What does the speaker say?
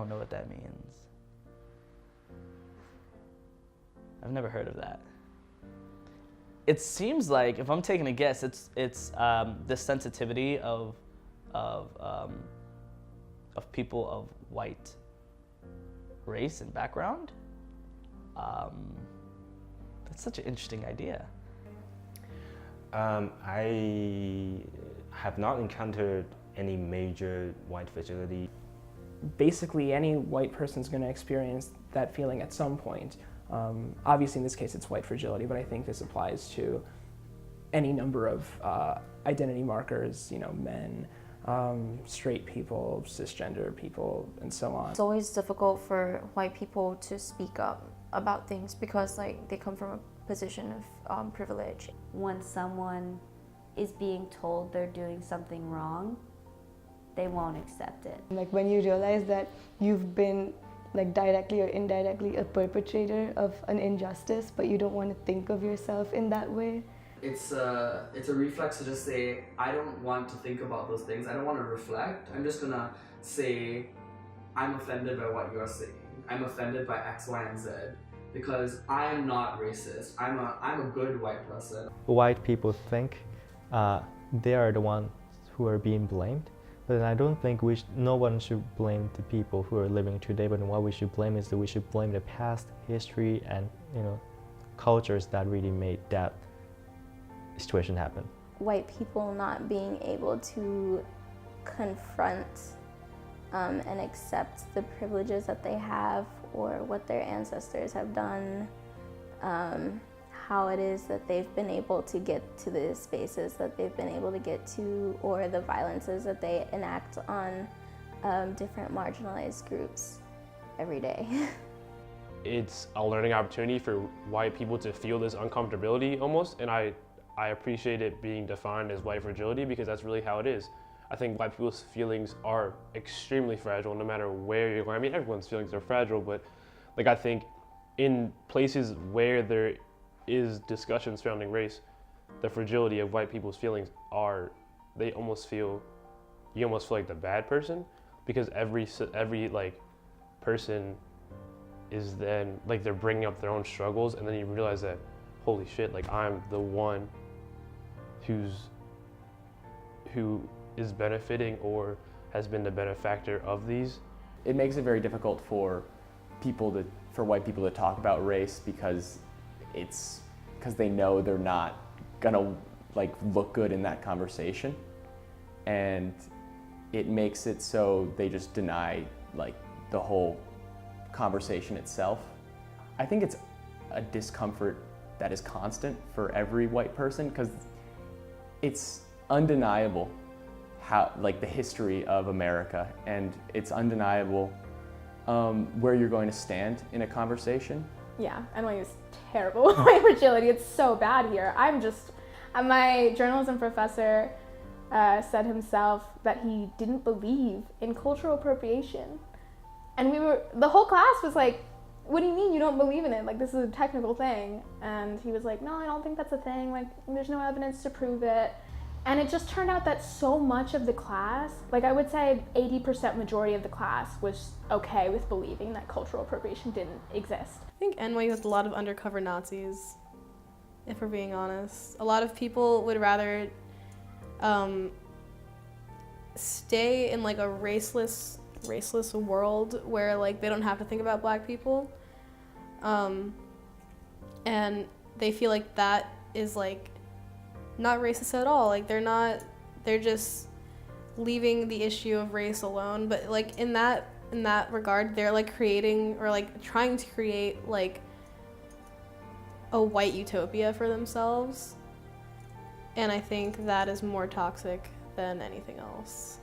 don't know what that means. I've never heard of that. It seems like, if I'm taking a guess, it's the sensitivity of people of white race and background. That's such an interesting idea. I have not encountered any major white fragility. Basically, any white person's going to experience that feeling at some point. Obviously, in this case, it's white fragility, but I think this applies to any number of identity markers, you know, men, straight people, cisgender people, and so on. It's always difficult for white people to speak up about things because, like, they come from a position of privilege. When someone is being told they're doing something wrong, they won't accept it. Like when you realize that you've been like directly or indirectly a perpetrator of an injustice, but you don't want to think of yourself in that way. It's a reflex to just say, I don't want to think about those things. I don't want to reflect. I'm just gonna say, I'm offended by what you're saying. I'm offended by X, Y, and Z because I am not racist. I'm a good white person. White people think they are the ones who are being blamed. But I don't think no one should blame the people who are living today, but what we should blame is that we should blame the past history and, you know, cultures that really made that situation happen. White people not being able to confront and accept the privileges that they have or what their ancestors have done, how it is that they've been able to get to the spaces that they've been able to get to, or the violences that they enact on different marginalized groups every day. It's a learning opportunity for white people to feel this uncomfortability almost, and I appreciate it being defined as white fragility because that's really how it is. I think white people's feelings are extremely fragile no matter where you're going. I mean, everyone's feelings are fragile, but like I think in places where there is discussion surrounding race, the fragility of white people's feelings you almost feel like the bad person because every like person is then like they're bringing up their own struggles, and then you realize that holy shit, like I'm the one who is benefiting or has been the benefactor of these. It makes it very difficult for white people to talk about race because they know they're not gonna like look good in that conversation, and it makes it so they just deny like the whole conversation itself. I think it's a discomfort that is constant for every white person because it's undeniable how like the history of America, and it's undeniable where you're going to stand in a conversation. Yeah, NYU is terrible with white fragility. It's so bad here. My journalism professor said himself that he didn't believe in cultural appropriation. And the whole class was like, what do you mean you don't believe in it? Like, this is a technical thing. And he was like, no, I don't think that's a thing. Like, there's no evidence to prove it. And it just turned out that so much of the class, like I would say 80% majority of the class was okay with believing that cultural appropriation didn't exist. I think NYU has a lot of undercover Nazis, if we're being honest. A lot of people would rather stay in like a raceless world where like they don't have to think about black people. And they feel like that is like not racist at all. Like they're just leaving the issue of race alone. But like in that regard, they're like creating or like trying to create like a white utopia for themselves. And I think that is more toxic than anything else.